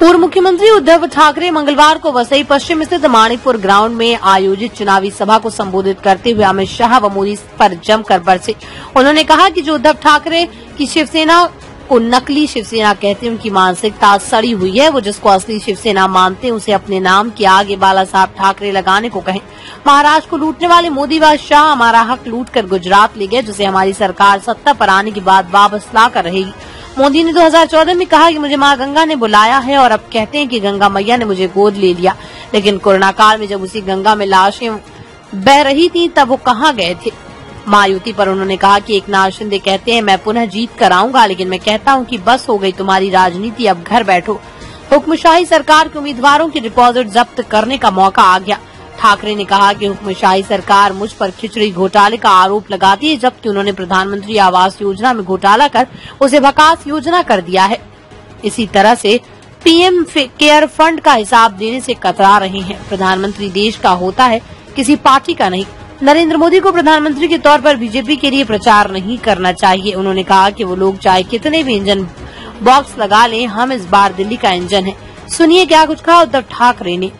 पूर्व मुख्यमंत्री उद्धव ठाकरे मंगलवार को वसई पश्चिम स्थित माणिकपुर ग्राउंड में आयोजित चुनावी सभा को संबोधित करते हुए अमित शाह व मोदी पर जमकर बरसे। उन्होंने कहा कि जो उद्धव ठाकरे की शिवसेना को नकली शिवसेना कहते हैं, उनकी मानसिकता सड़ी हुई है। वो जिसको असली शिवसेना मानते हैं उसे अपने नाम के आगे बाला साहब ठाकरे लगाने को कहें। महाराष्ट्र को लूटने वाले मोदी व शाह हमारा हक लूट कर गुजरात ले गए, जिसे हमारी सरकार सत्ता पर आने के बाद वापस ला कर रहेगी। मोदी ने 2014 में कहा कि मुझे मां गंगा ने बुलाया है और अब कहते हैं कि गंगा मैया ने मुझे गोद ले लिया। लेकिन कोरोना काल में जब उसी गंगा में लाशें बह रही थी तब वो कहाँ गए थे। महायुति पर उन्होंने कहा कि एकनाथ शिंदे कहते हैं मैं पुनः जीत कर आऊंगा, लेकिन मैं कहता हूं कि बस हो गई तुम्हारी राजनीति, अब घर बैठो। हुक्मशाही सरकार के उम्मीदवारों की डिपॉजिट जब्त करने का मौका आ गया। ठाकरे ने कहा कि हुक्मशाही सरकार मुझ पर खिचड़ी घोटाले का आरोप लगाती है, जबकि उन्होंने प्रधानमंत्री आवास योजना में घोटाला कर उसे भकास योजना कर दिया है। इसी तरह से पीएम केयर फंड का हिसाब देने से कतरा रहे हैं। प्रधानमंत्री देश का होता है, किसी पार्टी का नहीं। नरेंद्र मोदी को प्रधानमंत्री के तौर पर बीजेपी के लिए प्रचार नहीं करना चाहिए। उन्होंने कहा कि वो लोग चाहे कितने भी इंजन बॉक्स लगा लें, हम इस बार दिल्ली का इंजन है। सुनिए क्या कुछ कहा उद्धव ठाकरे ने।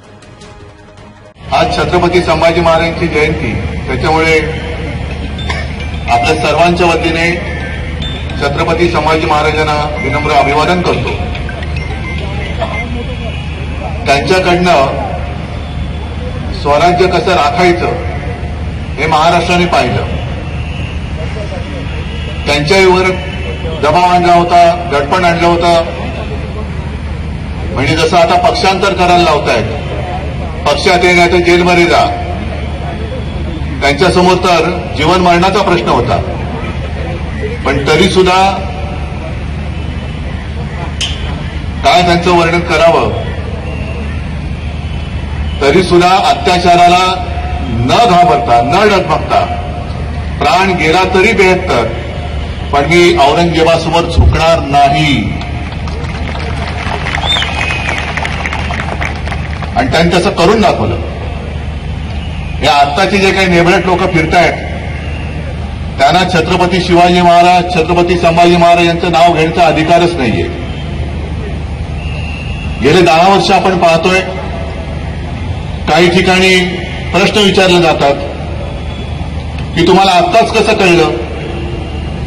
आज छत्रपती संभाजी महाराजांची जयंती, त्याच्यामुळे आपल्या सर्वांच्या वतीने छत्रपती संभाजी महाराजांना विनम्र अभिवादन करतो। त्यांच्याकडनं स्वराज्य कसं राखायचं हे महाराष्ट्राने पाहिलं। त्यांच्यावर दबाव आणला होता, दडपण आणलं होतं, म्हणजे जसं आता पक्षांतर करायला लावतायत, पक्षात ये नाही तर जेलमध्ये जा। त्यांच्यासमोर तर जीवन मरणाचा प्रश्न होता, पण तरी सुद्धा काय त्यांचं वर्णन करावं, तरी सुद्धा अत्याचाराला न घाबरता, न डगमगता, प्राण गेला तरी 72, पण मी औरंगजेबासमोर झुकणार नाही। आणि त्यांनी तसं करून दाखवलं। हे आत्ताचे जे काही नेबळट लोक फिरतायत त्यांना छत्रपती शिवाजी महाराज, छत्रपती संभाजी महाराज यांचं नाव घेण्याचा अधिकारच नाहीये। गेले 10 वर्ष आपण पाहतोय काही ठिकाणी प्रश्न विचारले जातात की तुम्हाला आत्ताच कसं कळलं?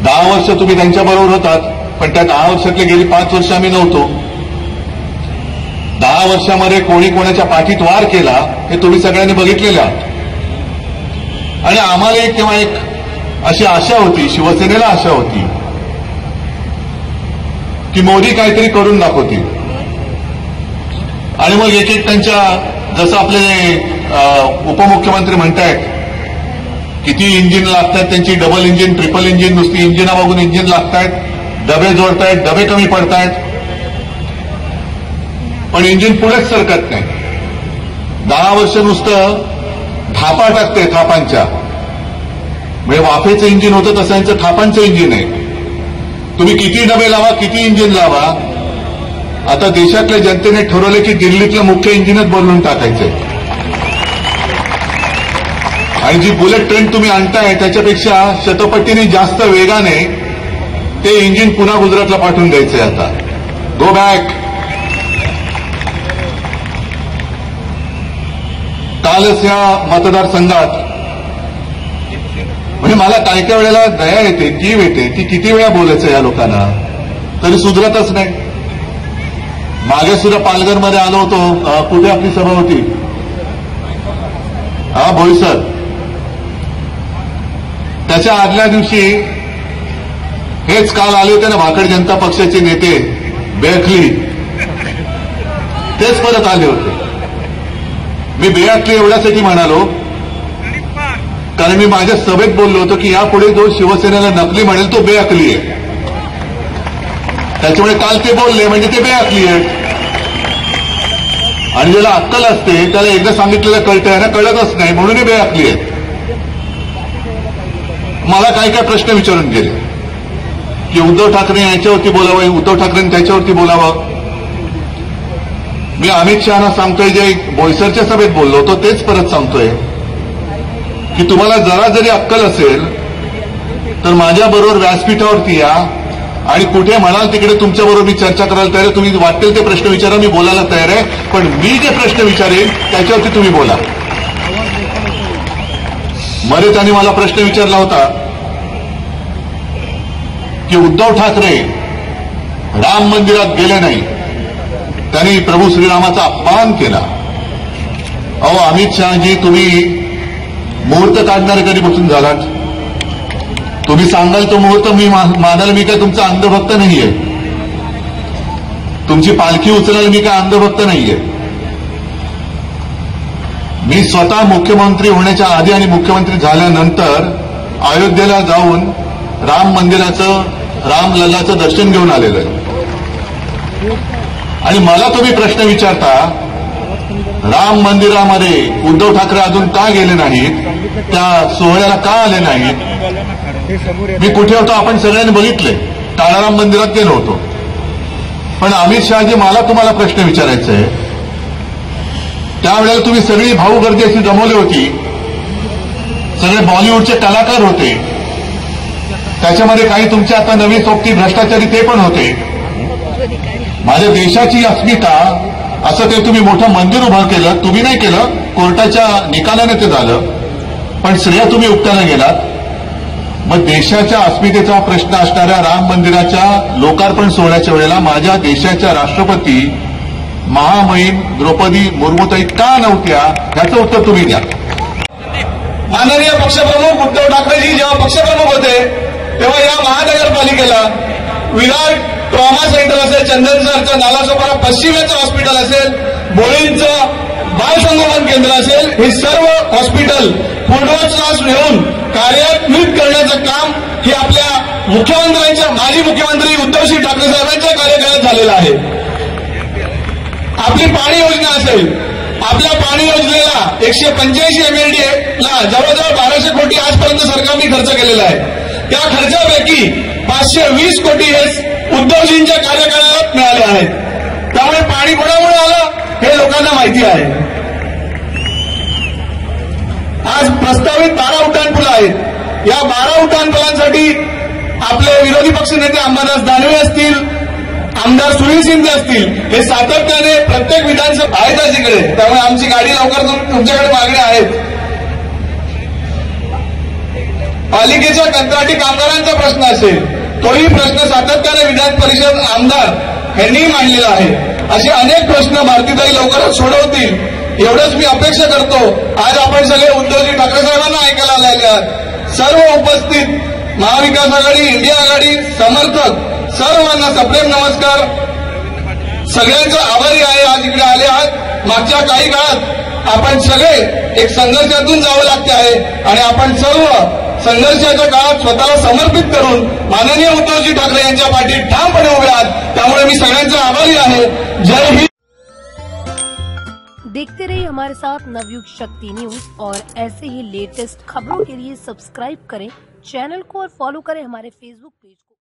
10 वर्ष तुम्ही त्यांच्याबरोबर होतात, पण त्या 10 वर्षातले गेली 5 वर्ष आम्ही नव्हतो। 10 वर्षामध्ये कोणी कोणाच्या पाठीत वार केला हे तुम्ही सगळ्यांनी बघितलेलं आहात। आणि आम्हाला तेव्हा एक अशी आशा होती, शिवसेनेला आशा होती की मोदी काहीतरी करून दाखवतील। आणि मग एक एक त्यांच्या, जसं आपले उपमुख्यमंत्री म्हणतायत किती इंजिन लागतात त्यांची, डबल इंजिन, ट्रिपल इंजिन, नुसती इंजिना बघून इंजिन लागतायत, डबे जोडतायत, डबे कमी पडतायत, पण इंजिन पुढेच सरकत नाही। 10 वर्ष नुसतं थापा टाकते, थापांच्या, म्हणजे वाफेचं इंजिन होतं तसं यांचं थापांचं इंजिन आहे। तुम्ही किती डबे लावा, किती इंजिन लावा, आता देशातल्या जनतेने ठरवले की दिल्लीतलं मुख्य इंजिनच बदलून टाकायचंय। आणि जी बुलेट ट्रेन तुम्ही आणताय त्याच्यापेक्षा शतपटीने जास्त वेगाने ते इंजिन पुन्हा गुजरातला पाठवून द्यायचंय। आता गो बॅक। कालच या मतदारसंघात, म्हणजे मला काही काही वेळेला दया येते, कीव येते की किती वेळा बोलायचं या लोकांना, तरी सुधरतच नाही। मागे सुद्धा पालघरमध्ये आलो होतो, कुठे आपली सभा होती, बोईसर, त्याच्या आदल्या दिवशी हेच काल आले होते ना भाकड जनता पक्षाचे नेते बेअकली, तेच परत आले होते। मी बेअकली एवढ्यासाठी म्हणालो कारण मी माझ्या सभेत बोललो होतो की यापुढे जो शिवसेनेला नकली म्हणेल तो बेअकली आहे। त्याच्यामुळे काल ते बोलले म्हणजे ते बेअकली आहेत। आणि ज्याला अक्कल असते त्याला एकदा सांगितलेलं कळतंय ना, कळतच नाही म्हणून हे बेअकली आहेत। मला काही काय प्रश्न विचारून गेले की उद्धव ठाकरे याच्यावरती बोलावं, उद्धव ठाकरेंनी त्याच्यावरती बोलावं। मी अमित शहाना सांगतोय, जे बोईसरच्या सभेत बोललो होतो तेच परत सांगतोय की तुम्हाला जरा जरी अक्कल असेल तर माझ्याबरोबर व्यासपीठावरती या आणि कुठे म्हणाल तिकडे तुमच्याबरोबर मी चर्चा करायला तयार आहे. तुम्ही वाटेल ते प्रश्न विचारा, मी बोलायला तयार आहे. पण मी जे प्रश्न विचारेन त्याच्यावरती तुम्ही बोला. मरे त्यांनी मला प्रश्न विचारला होता की उद्धव ठाकरे राम मंदिरात गेले नाही, त्यांनी प्रभू श्रीरामाचा अपमान केला. अहो अमित शहाजी, तुम्ही मुहूर्त काढणारे कधीपासून झालात? तुम्ही सांगाल तो मुहूर्त मी मानायला मी काय तुमचा अंधभक्त नाहीये. तुमची पालखी उचलायला मी काय अंधभक्त नाहीये. मी स्वतः मुख्यमंत्री होण्याच्या आधी आणि मुख्यमंत्री झाल्यानंतर अयोध्येला जाऊन राम मंदिराचं, रामलल्लाचं दर्शन घेऊन आलेलं आहे. आणि मला तुम्ही प्रश्न विचारता राम मंदिरामध्ये उद्धव ठाकरे अजून का गेले नाहीत, त्या सोहळ्याला का आले नाहीत? मी कुठे होतो आपण सगळ्यांनी बघितले, टाळाराम मंदिरात गेलो होतो. पण अमित शहाजी, मला तुम्हाला प्रश्न विचारायचा आहे, त्यावेळेला तुम्ही सगळी भाऊगर्दी अशी जमवली होती, सगळे बॉलिवूडचे कलाकार होते, त्याच्यामध्ये काही तुमचे आता नवीन सोबती भ्रष्टाचारी ते पण होते. माझ्या देशाची अस्मिता असं ते तुम्ही मोठं मंदिर उभं केलं, तुम्ही नाही केलं, कोर्टाच्या निकालाने ते झालं, पण श्रेय तुम्ही उक्ताना गेलात. मग देशाच्या अस्मितेचा प्रश्न असणाऱ्या राम मंदिराच्या लोकार्पण सोहळ्याच्या वेळेला माझ्या देशाच्या राष्ट्रपती महामहिम द्रौपदी मुर्मूताई का नव्हत्या, ह्याचं उत्तर तुम्ही द्या. माननीय पक्षप्रमुख उद्धव ठाकरेजी जेव्हा पक्षप्रमुख होते तेव्हा या महानगरपालिकेला विराट ट्रॉमा सेंटर असेल, चंदनसरचं नालासोपारा पश्चिमेचं हॉस्पिटल असेल, बोळींचं बालसंगोपन केंद्र असेल, हे सर्व हॉस्पिटल पूर्वज नेऊन कार्यान्वित करण्याचं काम हे आपल्या मुख्यमंत्र्यांच्या, माजी मुख्यमंत्री उद्धवजी ठाकरे साहेबांच्या कार्यकाळात झालेलं आहे. आपली पाणी योजना असेल, आपल्या पाणी योजनेला 185 MLDA ला जवळजवळ 1200 कोटी आजपर्यंत सरकारने खर्च केलेला आहे. त्या खर्चापैकी 520 कोटी हे उद्धवजींच्या कार्यकाळात मिळाले आहेत. त्यामुळे पाणी कोणामुळे आलं हे लोकांना माहिती आहे. आज प्रस्तावित 12 उड्डाणपूल आहेत. या 12 उड्डाणपुलांसाठी आपले विरोधी पक्षनेते अंबादास दानवे असतील, आमदार सुनील शिंदे असतील, हे सातत्याने प्रत्येक विधानसभा आहेतच इकडे, त्यामुळे आमची गाडी लवकर तुमच्याकडे मागण्या आहेत. पालिकेच्या कंत्राटी कामगारांचा प्रश्न असेल, तोही प्रश्न सातत्याने विधान परिषद आमदार यांनी मांडलेला आहे. असे अनेक प्रश्न भारतीताई लवकरच सोडवतील एवढंच मी अपेक्षा करतो. आज आपण सगळे उद्धवजी ठाकरे साहेबांना ऐकायला आलेले आहात. सर्व उपस्थित महाविकास आघाडी, इंडिया आघाडी समर्थक सर्वांना सप्रेम नमस्कार. सगळ्यांचा आभारी आहे आज इकडे आले आहात. मागच्या काही काळात आपण सगळे एक संघर्षातून जावं लागते आहे आणि आपण सर्व संघर्षाच्या काळात स्वतःला समर्पित करून माननीय उद्धवजी ठाकरे यांच्या पाठी ठामपणे उभे आहात. त्यामुळे मी सगळ्यांचा आभारी आहे. जय हिंद. देखते रहिए हमारे साथ नवयुग शक्ति न्यूज और ऐसे ही लेटेस्ट खबरों के लिए सब्सक्राइब करें चैनल को और फॉलो करें हमारे फेसबुक पेज को.